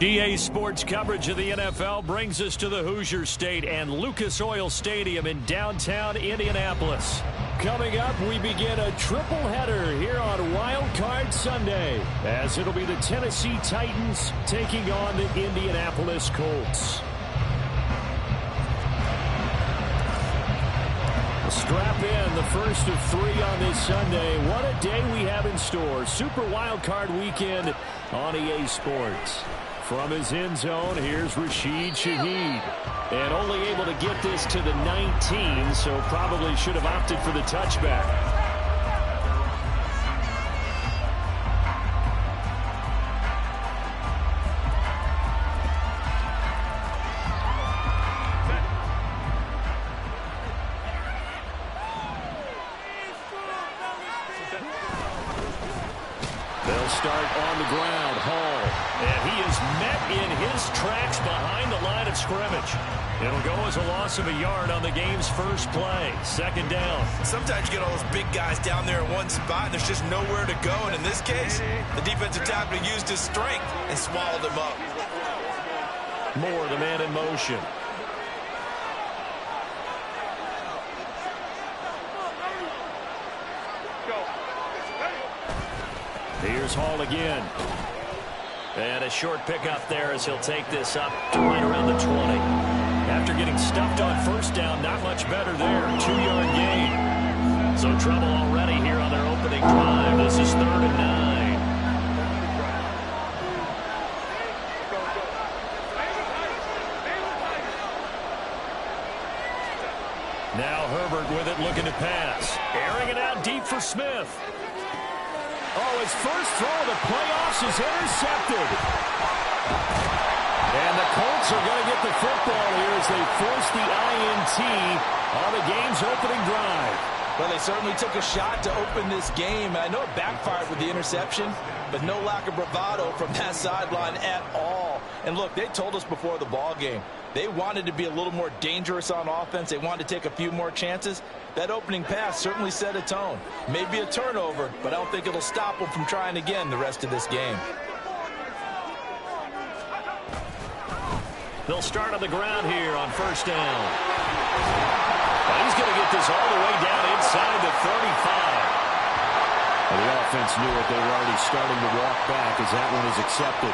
EA Sports coverage of the NFL brings us to the Hoosier State and Lucas Oil Stadium in downtown Indianapolis. Coming up, we begin a triple-header here on Wild Card Sunday, as it'll be the Tennessee Titans taking on the Indianapolis Colts. Strap in, the first of three on this Sunday. What a day we have in store. Super Wild Card Weekend on EA Sports. From his end zone, here's Rashid Shaheed. And only able to get this to the 19, so probably should have opted for the touchback. They'll start on the ground. Hall. And he is met in his tracks behind the line of scrimmage. It'll go as a loss of a yard on the game's first play. Second down. Sometimes you get all those big guys down there in one spot, and there's just nowhere to go. And in this case, the defensive tackle used his strength and swallowed him up. Moore, the man in motion. Here's Hall again. And a short pickup there as he'll take this up to right around the 20. After getting stuffed on first down, not much better there. 2-yard gain. So trouble already here on their opening drive. This is 3rd and 9. Now Herbert with it, looking to pass. Airing it out deep for Smith. Oh, his first throw of the playoffs is intercepted. And the Colts are going to get the football here as they force the INT on the game's opening drive. Well, they certainly took a shot to open this game. I know it backfired with the interception, but no lack of bravado from that sideline at all. And look, they told us before the ball game, they wanted to be a little more dangerous on offense. They wanted to take a few more chances. That opening pass certainly set a tone. Maybe a turnover, but I don't think it'll stop them from trying again the rest of this game. They'll start on the ground here on first down. And he's going to get this all the way down inside the 35. Well, the offense knew it. They were already starting to walk back as that one is accepted.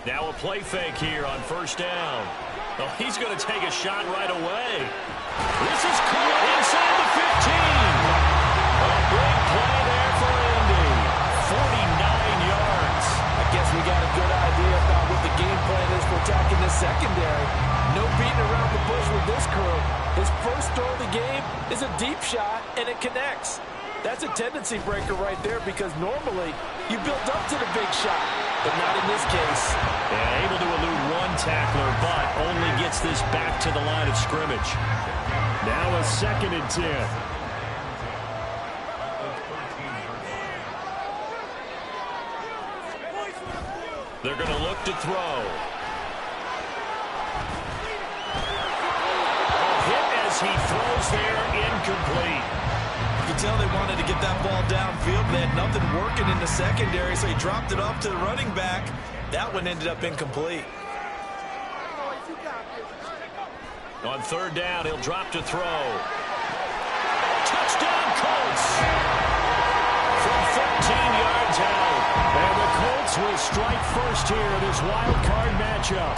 Now a play fake here on first down. Oh, he's going to take a shot right away. This is caught inside the 15. A big play there for Indy. 49 yards. I guess we got a good idea about what the game plan is for attacking this secondary. No beating around the bush with this crew. His first throw of the game is a deep shot, and it connects. That's a tendency breaker right there because normally you build up to the big shot, but not in this case. And able to elude one tackler, but only gets this back to the line of scrimmage. Now a 2nd and 10. They're going to look to throw. A hit as he throws there, incomplete. You can tell they wanted to get that ball downfield. They had nothing working in the secondary, so he dropped it off to the running back. That one ended up incomplete. On 3rd down, he'll drop to throw. Touchdown, Colts! From 13 yards out. And the Colts will strike first here in this wild card matchup.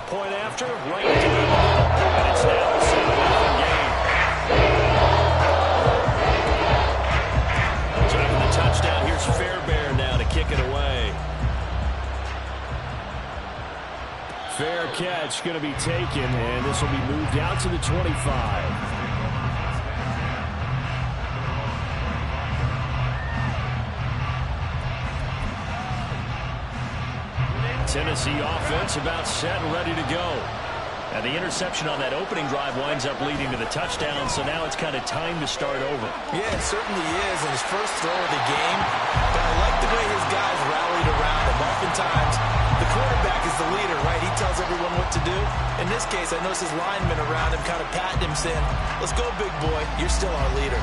Point after, right into the middle. And it's now a 7-0 game. Taking the touchdown, here's Fairbairn now to kick it away. Fair catch going to be taken, and this will be moved out to the 25. Tennessee offense about set and ready to go. And the interception on that opening drive winds up leading to the touchdown, so now it's kind of time to start over. Yeah, it certainly is, and his first throw of the game. But I like the way his guys rallied around him. Oftentimes, the quarterback is the leader, right? He tells everyone what to do. In this case, I noticed his linemen around him kind of patting him, saying, "Let's go, big boy. You're still our leader."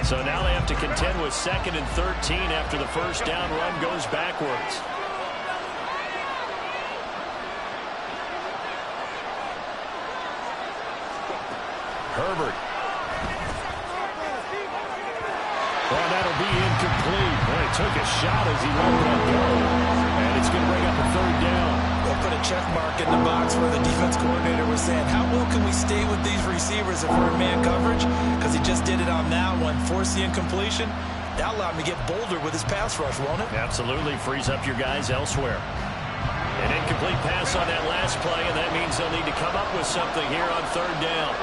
So now they have to contend with 2nd and 13 after the first down run goes backwards. Herbert. Well, that'll be incomplete. Boy, he took a shot as he let that go. And it's going to bring up a 3rd down. They'll put a check mark in the box where the defense coordinator was saying, how well can we stay with these receivers if we're in man coverage? Because he just did it on that one. Force the incompletion. That'll allow him to get bolder with his pass rush, won't it? Absolutely. Frees up your guys elsewhere. An incomplete pass on that last play, and that means they'll need to come up with something here on 3rd down.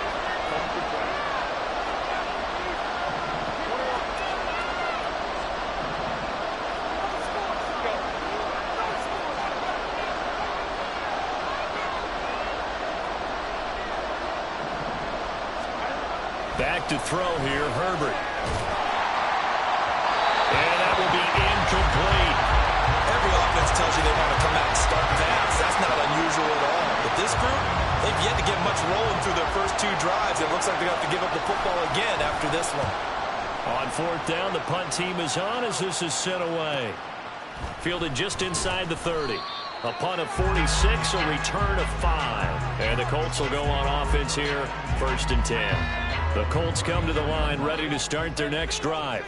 Back to throw here, Herbert. And that will be incomplete. Every offense tells you they want to come out and start fast. That's not unusual at all. But this group, they've yet to get much rolling through their first 2 drives. It looks like they're going to have to give up the football again after this one. On 4th down, the punt team is on as this is sent away. Fielded just inside the 30. A punt of 46, a return of 5. And the Colts will go on offense here, 1st and 10. The Colts come to the line ready to start their next drive.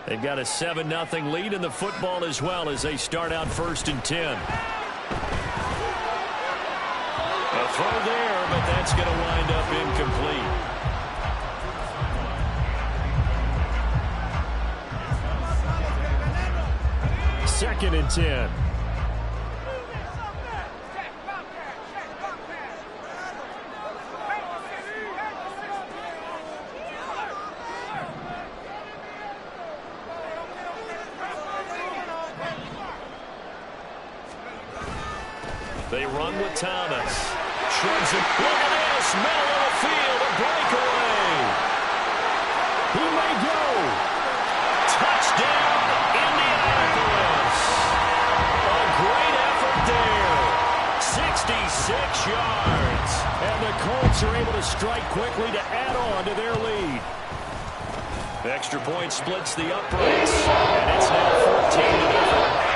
They've got a 7-0 lead in the football as well as they start out 1st and 10. A throw there, but that's going to wind up incomplete. Second and 10. They run with Thomas. Shrugs it. Look at this. Middle of the field. A breakaway. He may go. Touchdown, Indianapolis. A great effort there. 66 yards. And the Colts are able to strike quickly to add on to their lead. The extra point splits the uprights. And it's now 14-0.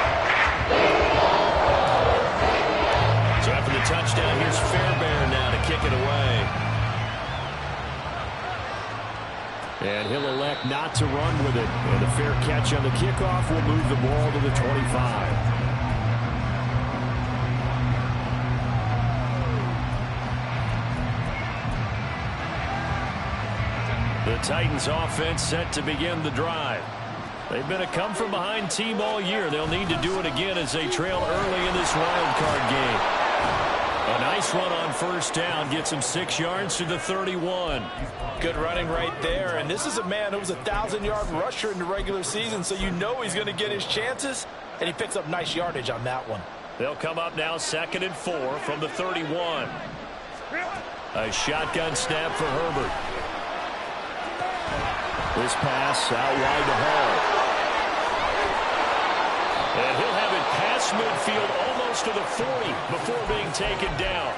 So after the touchdown, here's Fairbairn now to kick it away. And he'll elect not to run with it. And a fair catch on the kickoff will move the ball to the 25. The Titans offense set to begin the drive. They've been a come-from-behind team all year. They'll need to do it again as they trail early in this wild card game. A nice run on 1st down gets him 6 yards to the 31. Good running right there. And this is a man who was a 1,000-yard rusher in the regular season, so you know he's going to get his chances. And he picks up nice yardage on that one. They'll come up now 2nd and 4 from the 31. A shotgun snap for Herbert. This pass out wide to Hall. And he'll have it past midfield almost to the 40 before being taken down.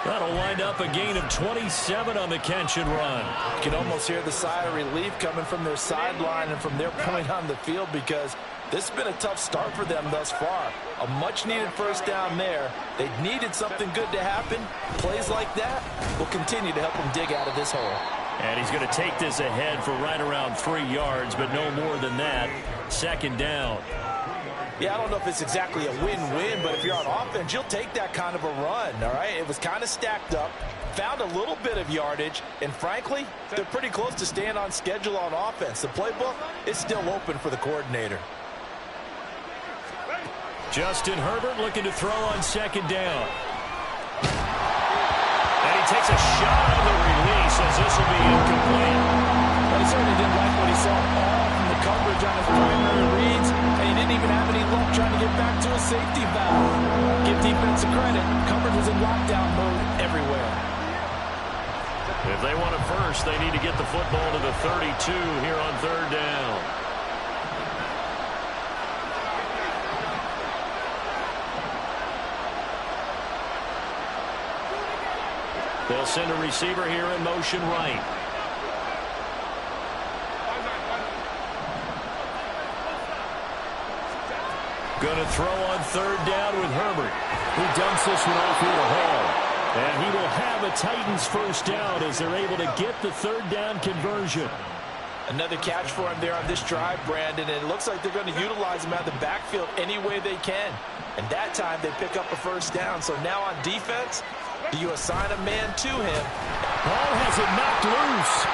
That'll wind up a gain of 27 on the catch and run. You can almost hear the sigh of relief coming from their sideline and from their point on the field because this has been a tough start for them thus far. A much-needed 1st down there. They needed something good to happen. Plays like that will continue to help them dig out of this hole. And he's going to take this ahead for right around 3 yards, but no more than that. 2nd down. Yeah, I don't know if it's exactly a win-win, but if you're on offense, you'll take that kind of a run, all right? It was kind of stacked up, found a little bit of yardage, and frankly, they're pretty close to staying on schedule on offense. The playbook is still open for the coordinator. Justin Herbert looking to throw on 2nd down. And he takes a shot on the release as this will be incomplete. But he certainly didn't like what he saw all from the coverage safety valve. Give defense a credit. Coverage was in lockdown mode everywhere. If they want it first, they need to get the football to the 32 here on third down. They'll send a receiver here in motion right. Going to throw on third down with Herbert, who dumps this one off here to Hall. And he will have a Titans first down as they're able to get the third down conversion. Another catch for him there on this drive, Brandon, and it looks like they're going to utilize him out of the backfield any way they can. And that time they pick up a first down. So now on defense, do you assign a man to him? Hall has it knocked loose.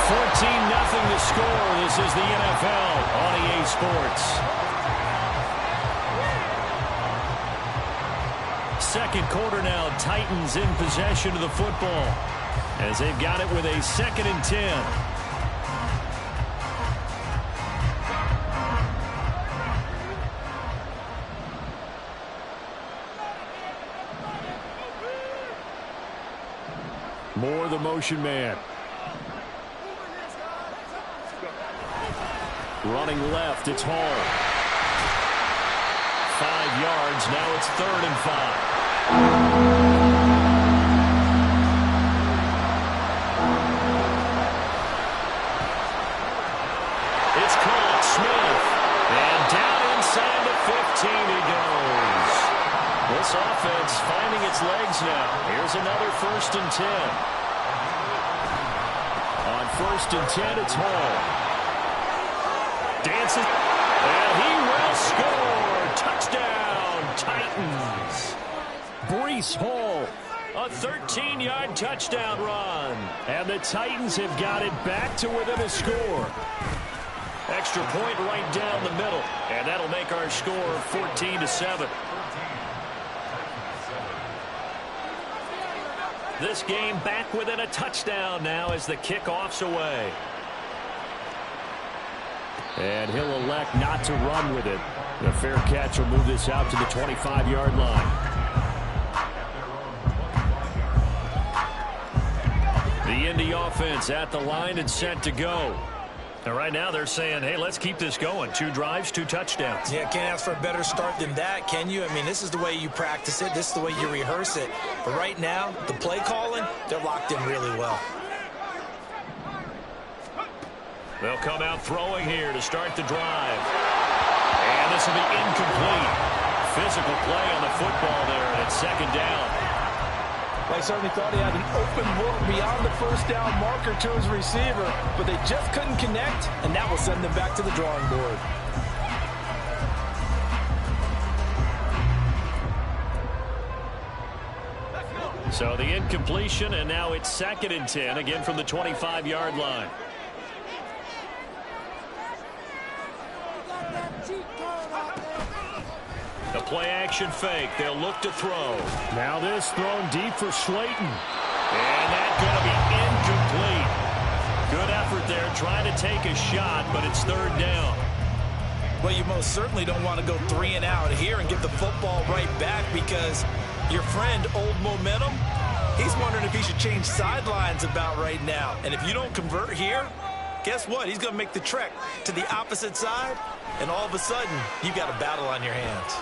14-0 the score. This is the NFL on EA Sports. Second quarter now, Titans in possession of the football as they've got it with a 2nd and 10. Moore, the motion man. Running left, it's Hall. 5 yards, now it's 3rd and 5. It's caught, Smith. And down inside the 15 he goes. This offense finding its legs now. Here's another 1st and 10. On 1st and 10, it's Hall. Dances, and he will score. Touchdown, Titans. Breece Hall, a 13-yard touchdown run. And the Titans have got it back to within a score. Extra point right down the middle. And that'll make our score 14-7. This game back within a touchdown now as the kickoff's away. And he'll elect not to run with it. The fair catch will move this out to the 25-yard line. The Indy offense at the line and set to go. And right now they're saying, hey, let's keep this going. 2 drives, 2 touchdowns. Yeah, can't ask for a better start than that, can you? I mean, this is the way you practice it. This is the way you rehearse it. But right now, the play calling, they're locked in really well. They'll come out throwing here to start the drive. And this will be incomplete. Physical play on the football there, and it's 2nd down. They certainly thought he had an open look beyond the first down marker to his receiver, but they just couldn't connect, and that will send them back to the drawing board. So the incompletion, and now it's 2nd and 10, again from the 25-yard line. The play-action fake. They'll look to throw. Now this thrown deep for Slayton. And that's going to be incomplete. Good effort there trying to take a shot, but it's 3rd down. Well, you most certainly don't want to go 3 and out here and give the football right back because your friend, Old Momentum, he's wondering if he should change sidelines about right now. And if you don't convert here, guess what? He's going to make the trek to the opposite side, and all of a sudden, you've got a battle on your hands.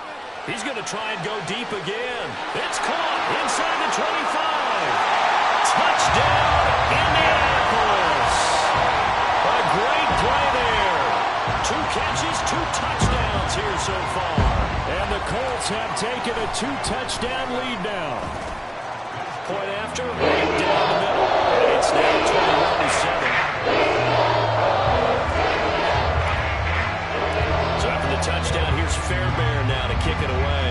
He's going to try and go deep again. It's caught inside the 25. Touchdown, Indianapolis. A great play there. 2 catches, 2 touchdowns here so far. And the Colts have taken a 2-touchdown lead now. Point after, right down the middle. And it's now 21-7. So after the touchdown, here's Fairbairn now to kick it away.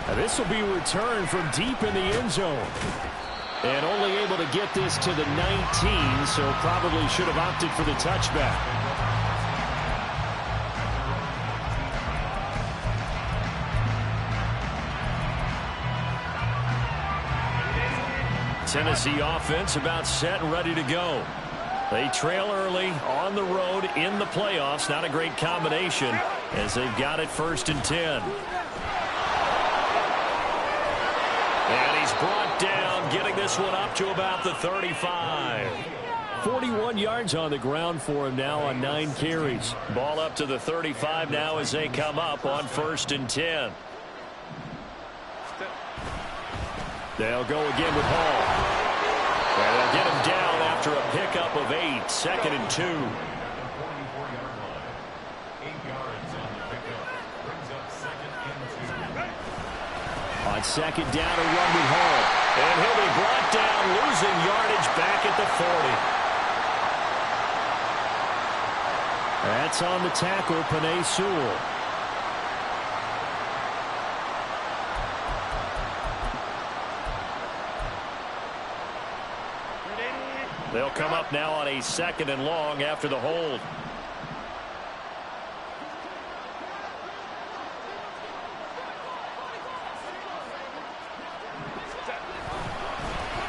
Now this will be returned from deep in the end zone. And only able to get this to the 19, so probably should have opted for the touchback. Tennessee offense about set and ready to go. They trail early on the road in the playoffs. Not a great combination as they've got it 1st and 10. And he's brought down, getting this one up to about the 35. 41 yards on the ground for him now on 9 carries. Ball up to the 35 now as they come up on 1st and 10. They'll go again with Hall. And they'll get him down after a pickup of 8. 2nd and 2. On 2nd down, a run with Hall. And he'll be brought down, losing yardage back at the 40. That's on the tackle, Penei Sewell. They'll come up now on a 2nd and long after the hold.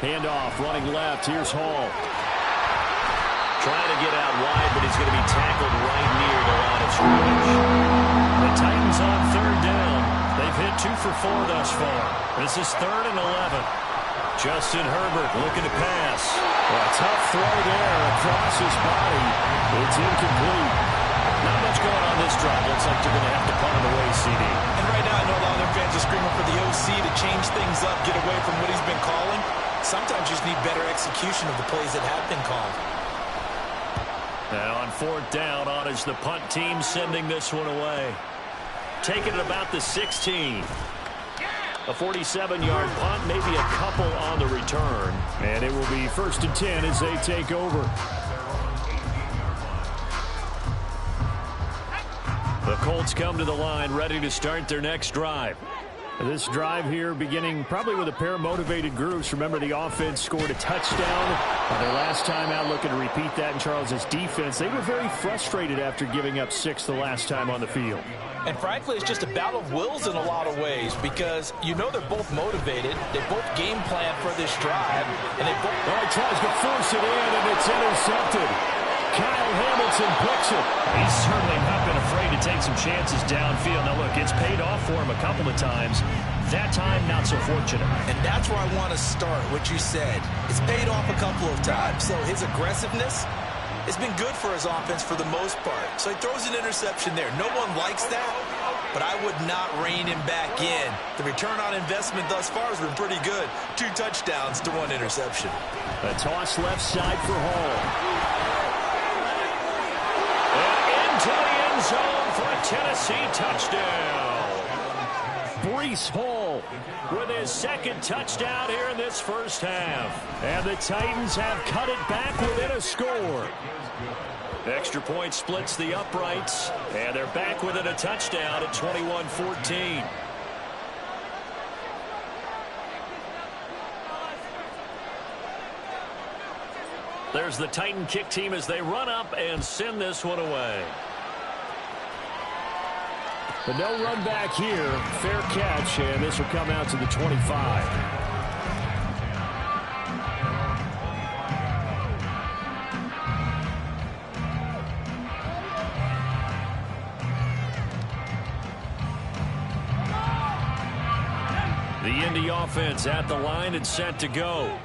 Handoff, running left. Here's Hall. Trying to get out wide, but he's going to be tackled right near the line of scrimmage. The Titans on 3rd down. They've hit 2 for 4 thus far. This is 3rd and 11. Justin Herbert looking to pass. A tough throw there across his body. It's incomplete. Not much going on this drive. Looks like they're going to have to punt him away, CD. And right now I know a lot of their fans are screaming for the OC to change things up, get away from what he's been calling. Sometimes you just need better execution of the plays that have been called. Now on 4th down, on is the punt team sending this one away. Taking it about the 16. A 47-yard punt, maybe a couple on the return. And it will be 1st and 10 as they take over. The Colts come to the line, ready to start their next drive. This drive here beginning probably with a pair of motivated groups. Remember, the offense scored a touchdown their last time out, looking to repeat that in Charles's defense. They were very frustrated after giving up 6 the last time on the field. And frankly, it's just a battle of wills in a lot of ways because you know they're both motivated. They both game plan for this drive. And they both... Oh, he tries to force it in, and it's intercepted. Kyle Hamilton picks it. He's certainly not been afraid to take some chances downfield. Now, look, it's paid off for him a couple of times. That time, not so fortunate. And that's where I want to start, what you said. It's paid off a couple of times. So his aggressiveness has been good for his offense for the most part. So he throws an interception there. No one likes that, but I would not rein him back in. The return on investment thus far has been pretty good. 2 touchdowns to 1 interception. A toss left side for Hall. To the end zone for a Tennessee touchdown. Breece Hall with his 2nd touchdown here in this first half. And the Titans have cut it back within a score. Extra point splits the uprights, and they're back within a touchdown at 21-14. There's the Titan kick team as they run up and send this one away. But no run back here. Fair catch, and this will come out to the 25. The Indy offense at the line and set to go.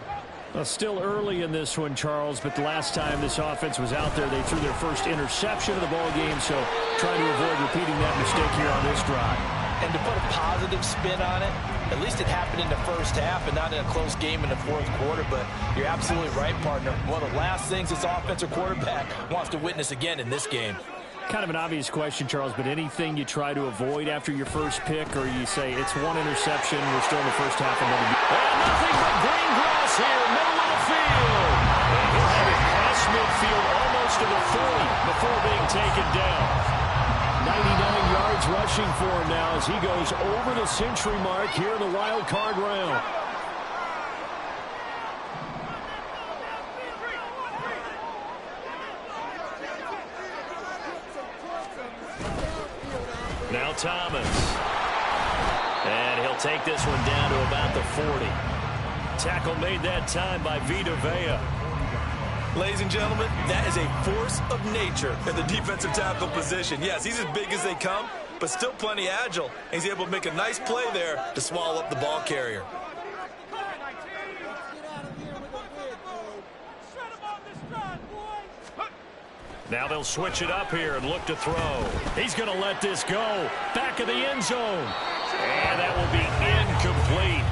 Well, still early in this one, Charles, but the last time this offense was out there, they threw their first interception of the ball game, so trying to avoid repeating that mistake here on this drive. And to put a positive spin on it, at least it happened in the first half and not in a close game in the 4th quarter, but you're absolutely right, partner. One of the last things this offensive quarterback wants to witness again in this game. Kind of an obvious question, Charles, but anything you try to avoid after your first pick, or you say it's 1 interception, we're still in the first half. And nothing but green grass here, middle of the field. And he'll have it past midfield almost to the 40 before being taken down. 99 yards rushing for him now as he goes over the century mark here in the wild card round. Now Thomas. And he'll take this one down to about the 40. Tackle made that time by Vita Vea. Ladies and gentlemen, that is a force of nature in the defensive tackle position. Yes, he's as big as they come, but still plenty agile. He's able to make a nice play there to swallow up the ball carrier. Now they'll switch it up here and look to throw. He's going to let this go. Back of the end zone. And that will be incomplete.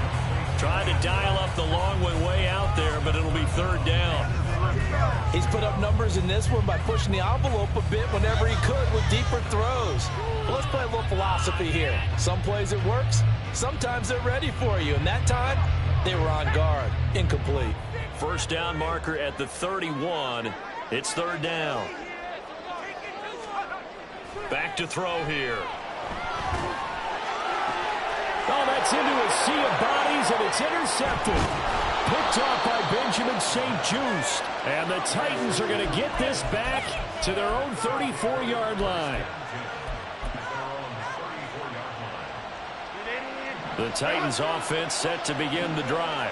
Trying to dial up the long way out there, but it'll be third down. He's put up numbers in this one by pushing the envelope a bit whenever he could with deeper throws. But let's play a little philosophy here. Some plays it works. Sometimes they're ready for you. And that time, they were on guard. Incomplete. First down marker at the 31. It's third down. Back to throw here. Oh, that's into a sea of bodies, and it's intercepted. Picked off by Benjamin St-Juste. And the Titans are going to get this back to their own 34-yard line. The Titans offense set to begin the drive.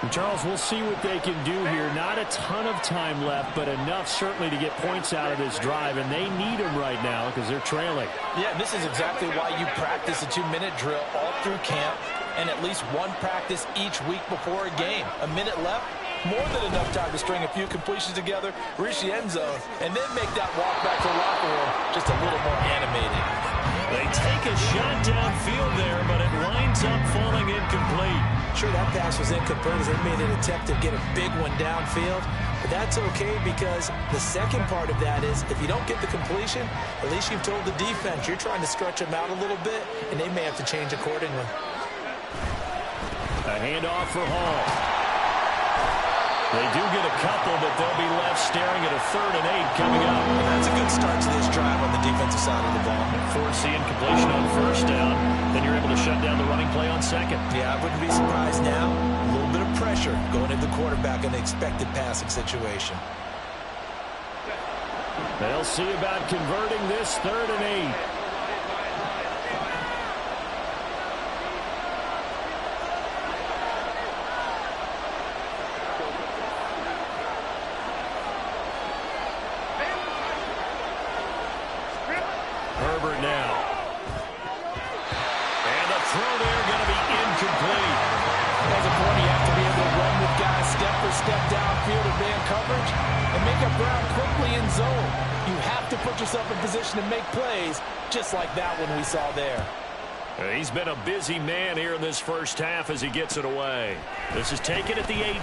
And Charles, we'll see what they can do here. Not a ton of time left, but enough certainly to get points out of this drive, and they need them right now because they're trailing. Yeah, this is exactly why you practice a 2-minute drill all through camp and at least one practice each week before a game. A minute left, more than enough time to string a few completions together, reach the end zone, and then make that walk back to the locker room just a little more animated. They take a shot downfield there, but it winds up falling incomplete. Sure, that pass was incomplete as they made an attempt to get a big one downfield, but that's okay because the second part of that is if you don't get the completion, at least you've told the defense you're trying to stretch them out a little bit, and they may have to change accordingly. A handoff for Hall. They do get a couple, but they'll be left staring at a 3rd and 8 coming up. That's a good start to this drive on the defensive side of the ball. Force the incompletion on first down, then you're able to shut down the running play on second. Yeah, I wouldn't be surprised now. A little bit of pressure going into the quarterback in the expected passing situation. They'll see about converting this 3rd and 8. Herbert now. And the throw there going to be incomplete. As a point, you have to be able to run with guys step for step downfield and man coverage and make up ground quickly in zone. You have to put yourself in position to make plays just like that one we saw there. He's been a busy man here in this first half as he gets it away. This is taken at the 18.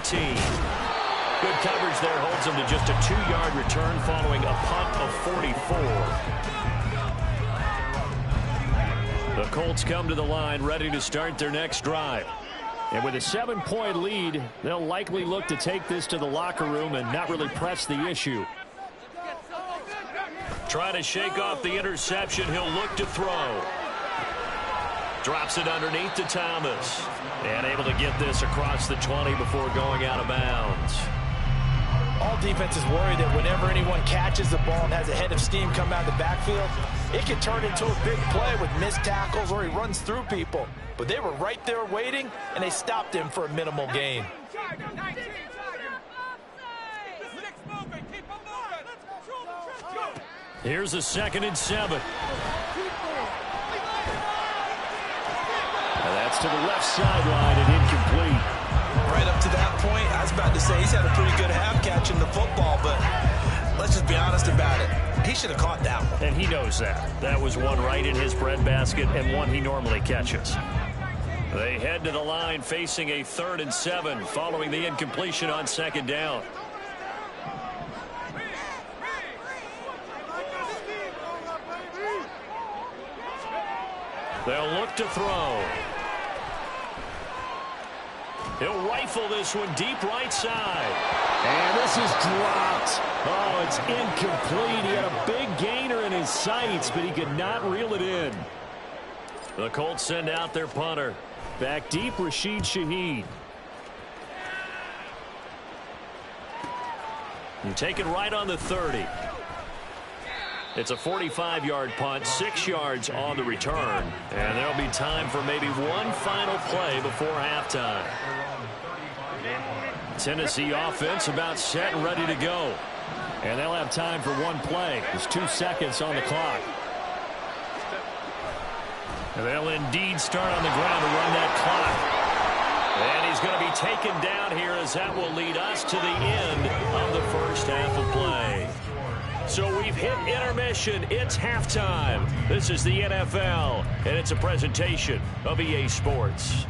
Good coverage there holds him to just a 2-yard return following a punt of 44. The Colts come to the line ready to start their next drive. And with a 7-point lead, they'll likely look to take this to the locker room and not really press the issue. Trying to shake off the interception. He'll look to throw. Drops it underneath to Thomas. And able to get this across the 20 before going out of bounds. All defenses worry that whenever anyone catches the ball and has a head of steam come out of the backfield, it can turn into a big play with missed tackles or he runs through people. But they were right there waiting, and they stopped him for a minimal gain. Here's a 2nd and 7. And that's to the left sideline and incomplete. Right up to that point, I was about to say he's had a pretty good half catching the football, but let's just be honest about it. He should have caught that one. And he knows that. That was one right in his breadbasket and one he normally catches. They head to the line facing a 3rd and 7 following the incompletion on 2nd down. They'll look to throw. He'll rifle this one deep right side. And this is dropped. Oh, it's incomplete. He had a big gainer in his sights, but he could not reel it in. The Colts send out their punter. Back deep, Rashid Shaheed. And taken right on the 30. It's a 45-yard punt, 6 yards on the return. And there'll be time for maybe one final play before halftime. Tennessee offense about set and ready to go. And they'll have time for one play. There's 2 seconds on the clock. And they'll indeed start on the ground to run that clock. And he's going to be taken down here as that will lead us to the end of the first half of play. So we've hit intermission. It's halftime. This is the NFL, and it's a presentation of EA Sports.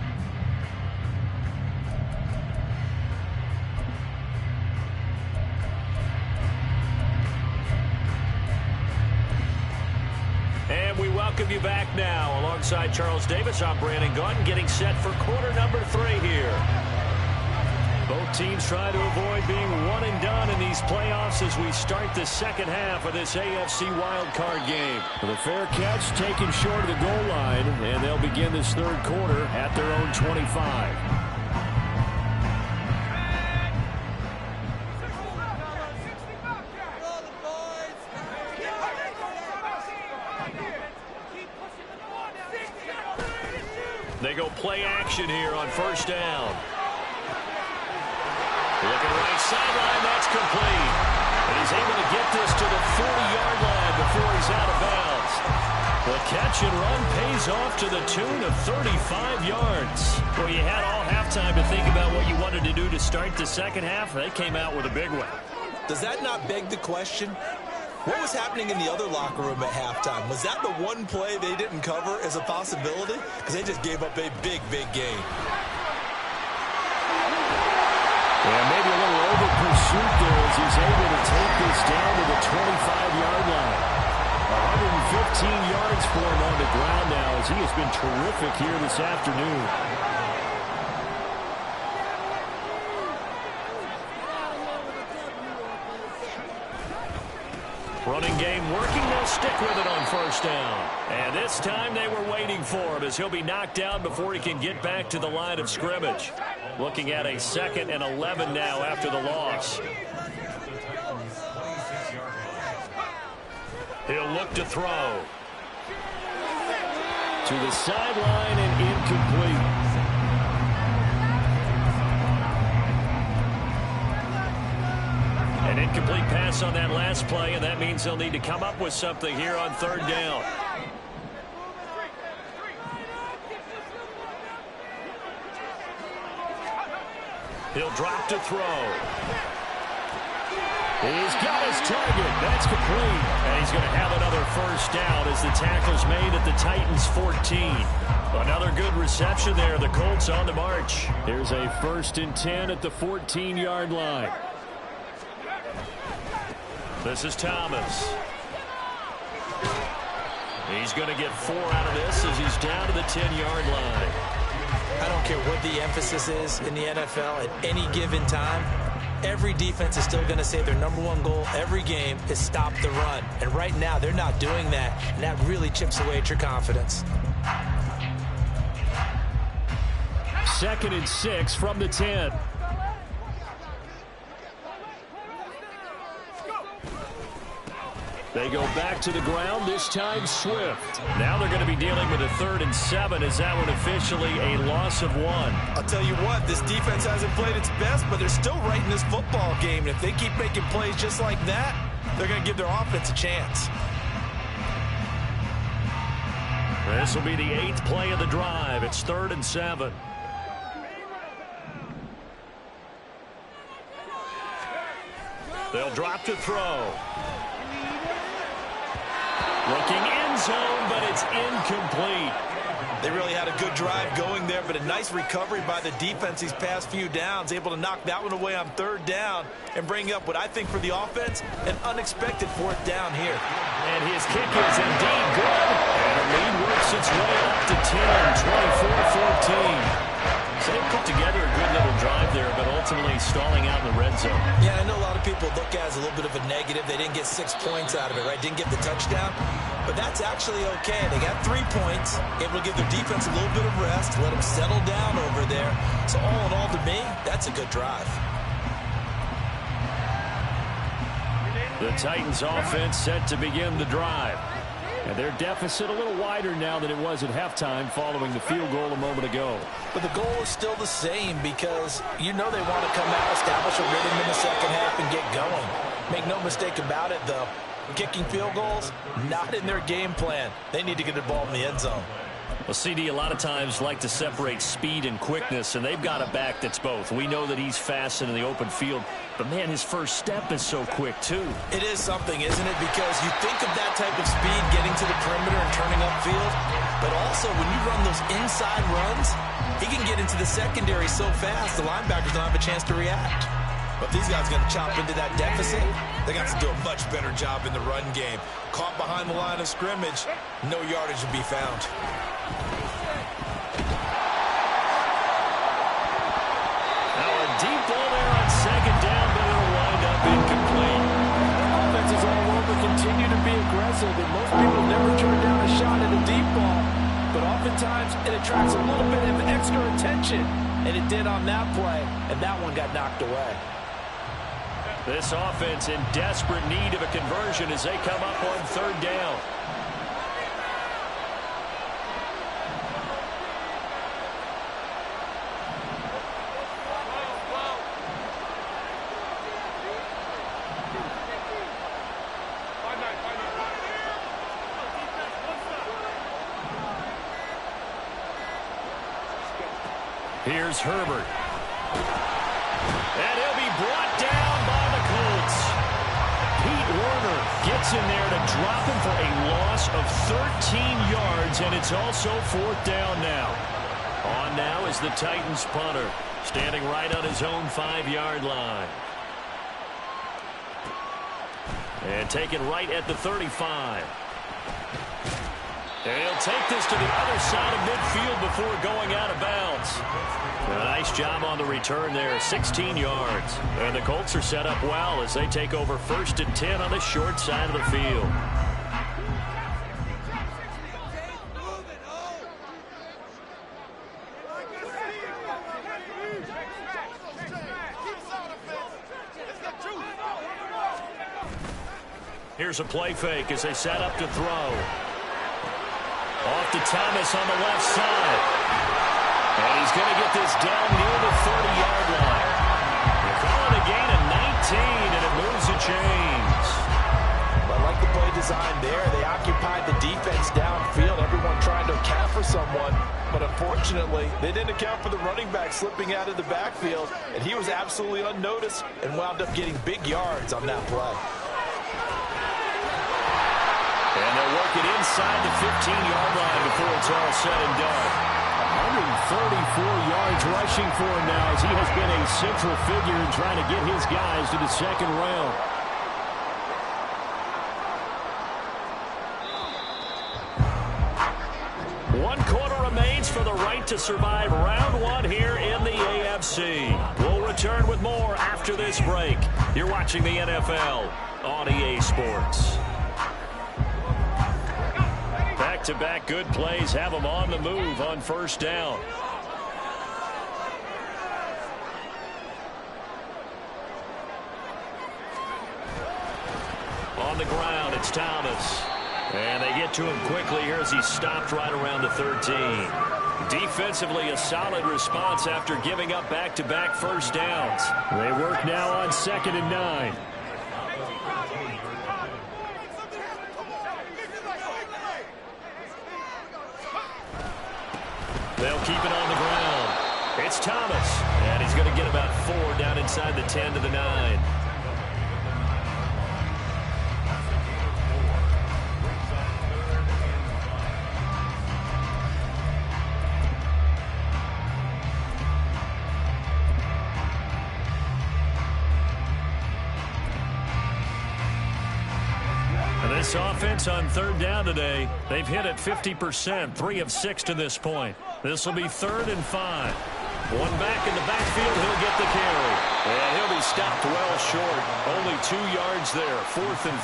And we welcome you back now. Alongside Charles Davis, I'm Brandon Gunn, getting set for quarter number 3 here. Both teams try to avoid being one and done in these playoffs as we start the second half of this AFC wildcard game. The fair catch taken short of the goal line, and they'll begin this third quarter at their own 25. They go play action here on first down. Looking right sideline, that's complete. And he's able to get this to the 40-yard line before he's out of bounds. The catch and run pays off to the tune of 35 yards. Well, you had all halftime to think about what you wanted to do to start the second half. They came out with a big one. Does that not beg the question? What was happening in the other locker room at halftime? Was that the one play they didn't cover as a possibility? Because they just gave up a big, big game. And maybe a little over pursuit there as he's able to take this down to the 25-yard line. 115 yards for him on the ground now as he has been terrific here this afternoon. Running game working. They'll stick with it on first down. And this time they were waiting for him as he'll be knocked down before he can get back to the line of scrimmage. Looking at a 2nd and 11 now after the loss. He'll look to throw. To the sideline and incomplete. An incomplete pass on that last play, and that means they'll need to come up with something here on third down. He'll drop to throw. He's got his target. That's complete. And he's going to have another first down as the tackle's made at the Titans' 14. Another good reception there. The Colts on the march. Here's a 1st and 10 at the 14-yard line. This is Thomas. He's going to get 4 out of this as he's down to the 10-yard line. I don't care what the emphasis is in the NFL at any given time. Every defense is still going to say their #1 goal every game is stop the run. And right now, they're not doing that, and that really chips away at your confidence. 2nd and 6 from the 10. They go back to the ground, this time Swift. Now they're going to be dealing with a 3rd and 7 as that one officially a loss of 1. I'll tell you what, this defense hasn't played its best, but they're still right in this football game. And if they keep making plays just like that, they're going to give their offense a chance. This will be the 8th play of the drive. It's 3rd and 7. They'll drop to throw. Looking end zone, but it's incomplete. They really had a good drive going there, but a nice recovery by the defense these past few downs, able to knock that one away on 3rd down and bring up what I think for the offense, an unexpected 4th down here. And his kick is indeed good. And the lead works its way up to 10, 24-14. So they put together a good little drive there, but ultimately stalling out in the red zone. Yeah, I know a lot of people look at it as a little bit of a negative. They didn't get 6 points out of it, right? Didn't get the touchdown. But that's actually okay. They got 3 points, able to give their defense a little bit of rest, let them settle down over there. So all in all, to me, that's a good drive. The Titans offense set to begin the drive. And their deficit a little wider now than it was at halftime following the field goal a moment ago. But the goal is still the same because you know they want to come out, establish a rhythm in the second half, and get going. Make no mistake about it, though. Kicking field goals, not in their game plan. They need to get the ball in the end zone. Well, CD, a lot of times like to separate speed and quickness, and they've got a back that's both. We know that he's fast in the open field, but, man, his first step is so quick, too. It is something, isn't it? Because you think of that type of speed getting to the perimeter and turning upfield, but also when you run those inside runs, he can get into the secondary so fast the linebackers don't have a chance to react. But these guys are going to chop into that deficit. They got to do a much better job in the run game. Caught behind the line of scrimmage, no yardage to be found. Now a deep ball there on second down, but it'll wind up incomplete. Offenses all over continue to be aggressive, and most people never turn down a shot at a deep ball. But oftentimes it attracts a little bit of extra attention, and it did on that play, and that one got knocked away. This offense in desperate need of a conversion as they come up on third down. Here's Herbert. And he'll be brought down by the Colts. Pete Werner gets in there to drop him for a loss of 13 yards, and it's also fourth down now. On now is the Titans punter, standing right on his own 5-yard line. And taken right at the 35. And he'll take this to the other side of midfield before going out of bounds. A nice job on the return there, 16 yards. And the Colts are set up well as they take over 1st and 10 on the short side of the field. Here's a play fake as they set up to throw. Off to Thomas on the left side. And he's going to get this down near the 30-yard line. They're calling a gain of 19, and it moves the chains. I like the play design there. They occupied the defense downfield, everyone trying to account for someone. But unfortunately, they didn't account for the running back slipping out of the backfield, and he was absolutely unnoticed and wound up getting big yards on that play. And they'll work it inside the 15-yard line before it's all said and done. 134 yards rushing for him now as he has been a central figure in trying to get his guys to the second round. One quarter remains for the right to survive round one here in the AFC. We'll return with more after this break. You're watching the NFL on EA Sports. Back-to-back good plays have them on the move on first down. On the ground, it's Thomas. And they get to him quickly here as he's stopped right around the 13. Defensively, a solid response after giving up back-to-back first downs. They work now on 2nd and 9. They'll keep it on the ground. It's Thomas, and he's going to get about 4 down inside the 10 to the 9. This offense on third down today, they've hit it 50%, 3 of 6 to this point. This will be 3rd and 5. One back in the backfield, he'll get the carry. And he'll be stopped well short. Only 2 yards there, 4th and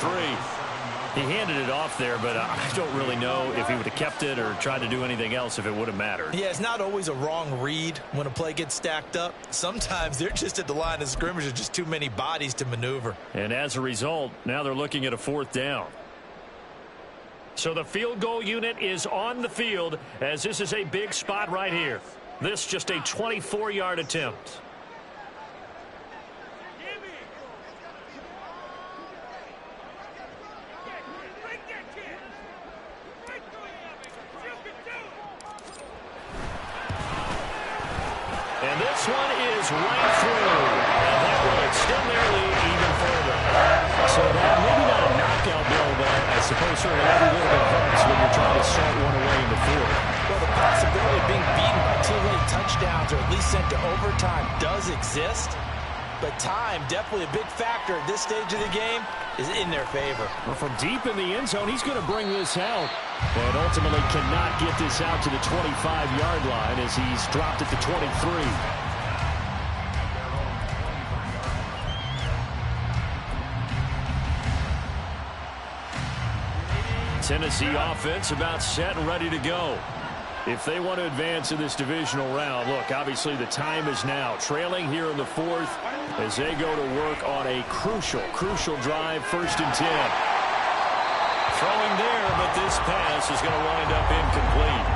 3. He handed it off there, but I don't really know if he would have kept it or tried to do anything else if it would have mattered. Yeah, it's not always a wrong read when a play gets stacked up. Sometimes they're just at the line of scrimmage. There's just too many bodies to maneuver. And as a result, now they're looking at a 4th down. So the field goal unit is on the field as this is a big spot right here. This just a 24-yard attempt. And this one is right through. And that will extend their lead even further. So that maybe not a knockout blow, but I suppose certainly every little bit hurts when you're trying to start one away in the fourth. Well, the possibility of being beaten by 2 late touchdowns or at least sent to overtime does exist. But time, definitely a big factor at this stage of the game, is in their favor. Well, from deep in the end zone, he's going to bring this out. But ultimately cannot get this out to the 25-yard line as he's dropped at the 23. Tennessee offense about set and ready to go. If they want to advance in this divisional round, look, obviously the time is now. Trailing here in the fourth as they go to work on a crucial drive, 1st and 10. Throwing there, but this pass is going to wind up incomplete.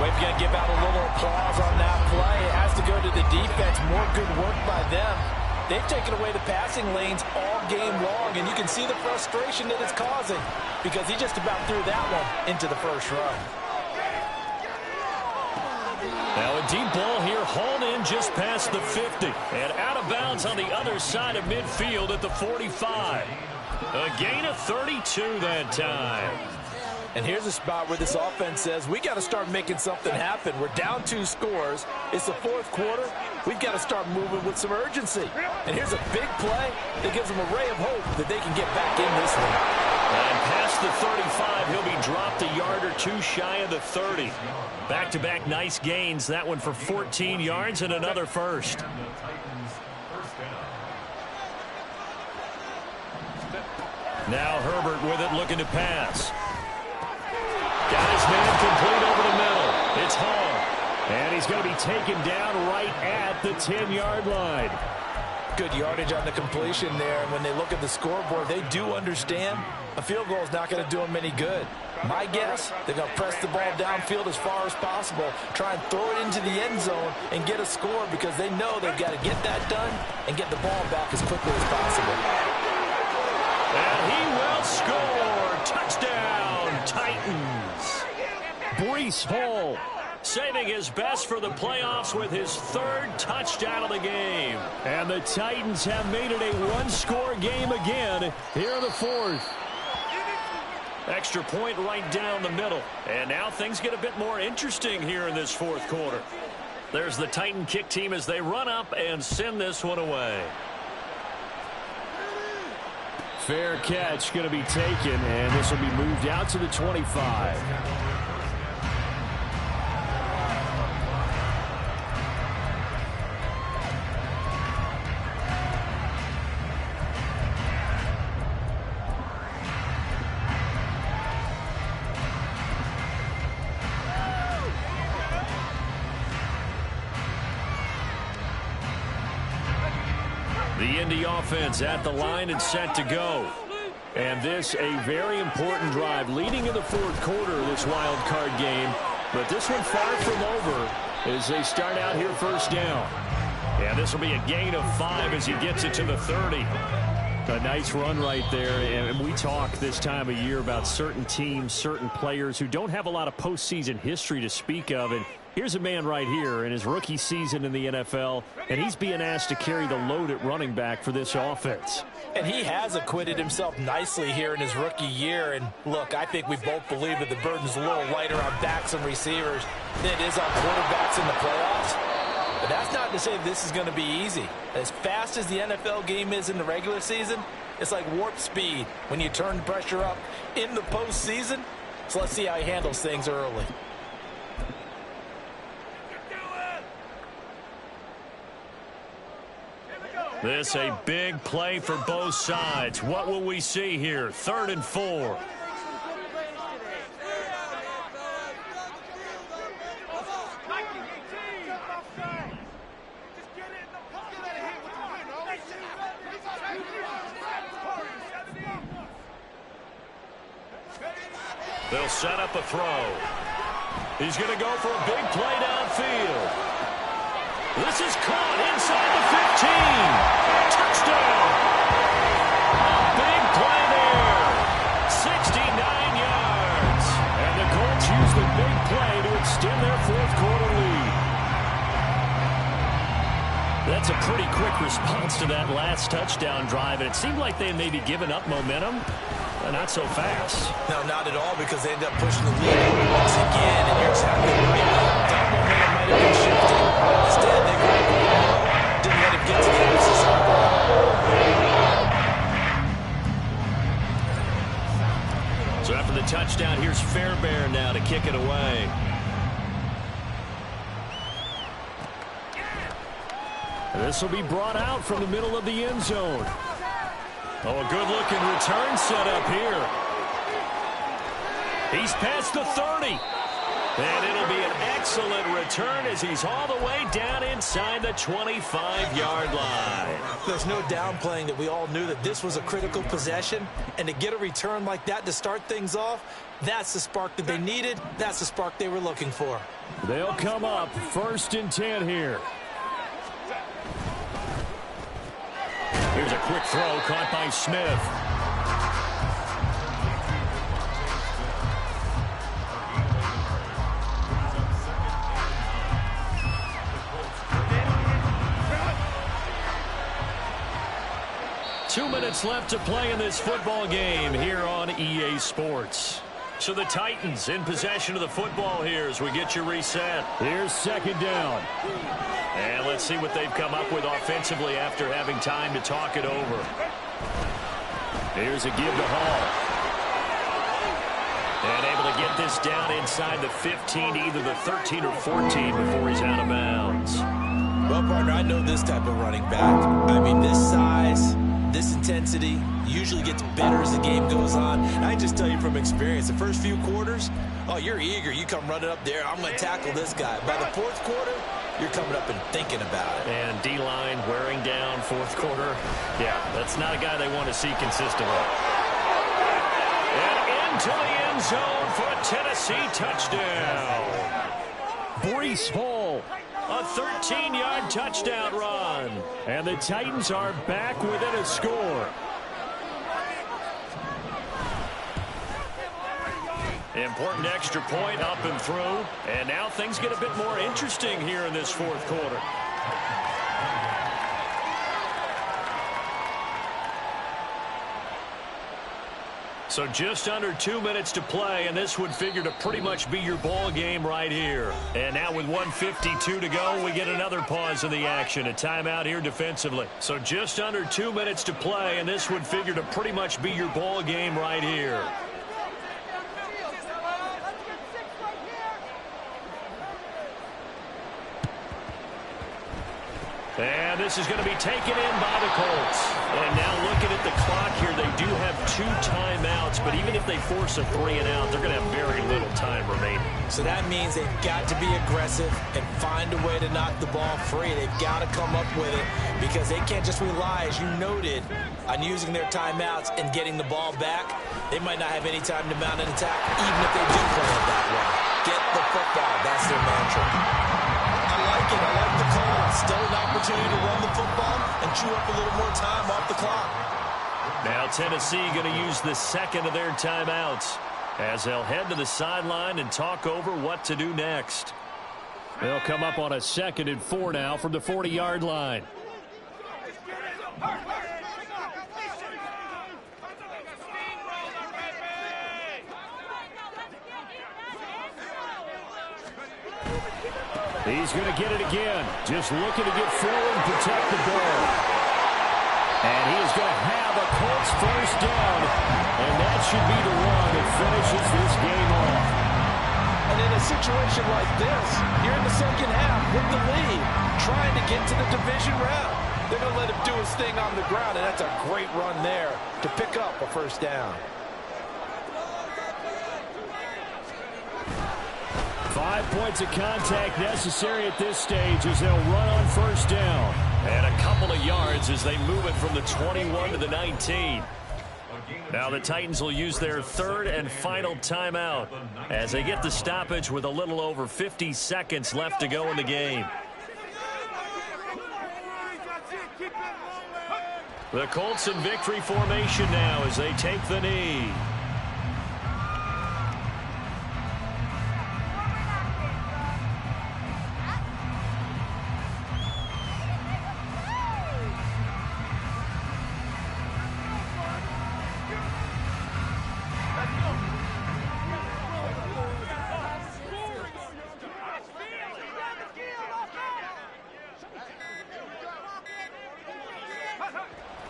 We've got to give out a little applause on that play. It has to go to the defense. More good work by them. They've taken away the passing lanes all game long, and you can see the frustration that it's causing because he just about threw that one into the first run. Now a deep ball here, hauled in just past the 50. And out of bounds on the other side of midfield at the 45. A gain of 32 that time. And here's a spot where this offense says, we got to start making something happen. We're down 2 scores. It's the fourth quarter. We've got to start moving with some urgency. And here's a big play that gives them a ray of hope that they can get back in this one. And past the 35, he'll be dropped a yard or 2 shy of the 30. Back-to-back nice gains. That one for 14 yards and another first. Now Herbert with it, looking to pass. Got his man complete over the middle. It's Hall. And he's going to be taken down right at the 10-yard line. Good yardage on the completion there. And when they look at the scoreboard, they do understand a field goal is not going to do them any good. My guess, they're going to press the ball downfield as far as possible, try and throw it into the end zone and get a score because they know they've got to get that done and get the ball back as quickly as possible. And he will score. Touchdown, Titans. Breece Hall saving his best for the playoffs with his 3rd touchdown of the game. And the Titans have made it a 1-score game again here in the fourth. Extra point right down the middle. And now things get a bit more interesting here in this fourth quarter. There's the Titan kick team as they run up and send this one away. Fair catch going to be taken, and this will be moved out to the 25. The Indy offense at the line and set to go. And this a very important drive leading in the fourth quarter of this wild card game. But this one far from over as they start out here 1st down. And this will be a gain of 5 as he gets it to the 30. A nice run right there. And we talk this time of year about certain teams, certain players who don't have a lot of postseason history to speak of. And here's a man right here in his rookie season in the NFL, and he's being asked to carry the load at running back for this offense. And he has acquitted himself nicely here in his rookie year. And look, I think we both believe that the burden's a little lighter on backs and receivers than it is on quarterbacks in the playoffs. But that's not to say this is going to be easy. As fast as the NFL game is in the regular season, it's like warp speed when you turn the pressure up in the postseason. So let's see how he handles things early. This a big play for both sides. What will we see here? 3rd and 4. They'll set up a throw. He's going to go for a big play downfield. This is caught inside the 15. Touchdown. A big play there. 69 yards. And the Colts use the big play to extend their fourth quarter lead. That's a pretty quick response to that last touchdown drive. And it seemed like they had maybe given up momentum. Not so fast. No, not at all, because they ended up pushing the lead once again, and you're exactly right. That momentum might have been shifting. Instead, they grabbed the ball, didn't let it get to the opposite side. So after the touchdown, here's Fairbairn now to kick it away. This will be brought out from the middle of the end zone. Oh, a good-looking return set up here. He's past the 30. And it'll be an excellent return as he's all the way down inside the 25-yard line. There's no downplaying that we all knew that this was a critical possession. And to get a return like that to start things off, that's the spark that they needed. That's the spark they were looking for. They'll come up 1st and 10 here. Here's a quick throw caught by Smith. Two minutes left to play in this football game here on EA Sports. So the Titans in possession of the football here as we get you reset. Here's 2nd down. And let's see what they've come up with offensively after having time to talk it over. Here's a give to Hall. And able to get this down inside the 15, either the 13 or 14 before he's out of bounds. Well, partner, I know this type of running back. I mean, this size, this intensity usually gets better as the game goes on. And I just tell you from experience, the first few quarters, oh, you're eager. You come running up there. I'm going to tackle this guy. By the 4th quarter, you're coming up and thinking about it. And D-line wearing down 4th quarter. Yeah, that's not a guy they want to see consistently. And into the end zone for a Tennessee touchdown. Breece Hall, a 13-yard touchdown run. And the Titans are back within a score. Important extra point up and through. And now things get a bit more interesting here in this 4th quarter. So just under 2 minutes to play, and this would figure to pretty much be your ball game right here. And now with 1:52 to go, we get another pause in the action. A timeout here defensively. So just under 2 minutes to play, and this would figure to pretty much be your ball game right here. And this is going to be taken in by the Colts. And now looking at the clock here, they do have 2 timeouts, but even if they force a 3 and out, they're going to have very little time remaining. So that means they've got to be aggressive and find a way to knock the ball free. They've got to come up with it because they can't just rely, as you noted, on using their timeouts and getting the ball back. They might not have any time to mount an attack, even if they do play it that way. Get the football. That's their mantra. I like it. I like the call. Still an opportunity to run the football and chew up a little more time off the clock. Now Tennessee going to use the 2nd of their timeouts as they'll head to the sideline and talk over what to do next. They'll come up on a 2nd and 4 now from the 40-yard line. He's going to get it again. Just looking to get forward and protect the ball. And he is going to have a Colts 1st down. And that should be the one that finishes this game off. And in a situation like this, you're in the 2nd half with the lead, trying to get to the division round. They're going to let him do his thing on the ground, and that's a great run there to pick up a 1st down. 5 points of contact necessary at this stage as they'll run on 1st down. And a couple of yards as they move it from the 21 to the 19. Now the Titans will use their third and final timeout as they get the stoppage with a little over 50 seconds left to go in the game. The Colts in victory formation now as they take the knee.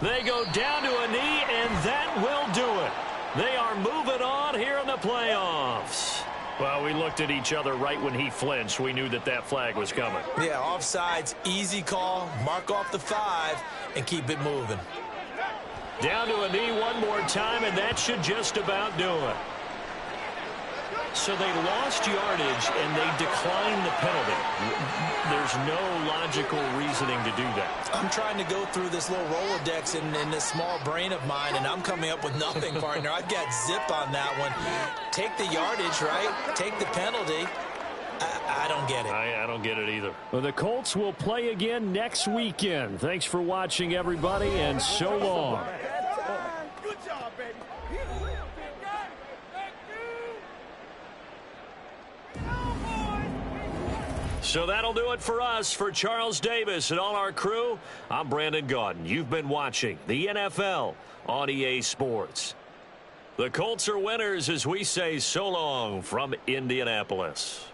They go down to a knee, and that will do it. They are moving on here in the playoffs. Well, we looked at each other right when he flinched. We knew that that flag was coming. Yeah, offsides, easy call. Mark off the 5 and keep it moving. Down to a knee one more time, and that should just about do it. So they lost yardage, and they declined the penalty. There's no logical reasoning to do that. I'm trying to go through this little Rolodex in this small brain of mine, and I'm coming up with nothing, partner. I've got zip on that one. Take the yardage, right? Take the penalty. I don't get it. I don't get it either. Well, the Colts will play again next weekend. Thanks for watching, everybody, and so long. Good job, baby. So that'll do it for us. For Charles Davis and all our crew, I'm Brandon Gaudin. You've been watching the NFL on EA Sports. The Colts are winners as we say so long from Indianapolis.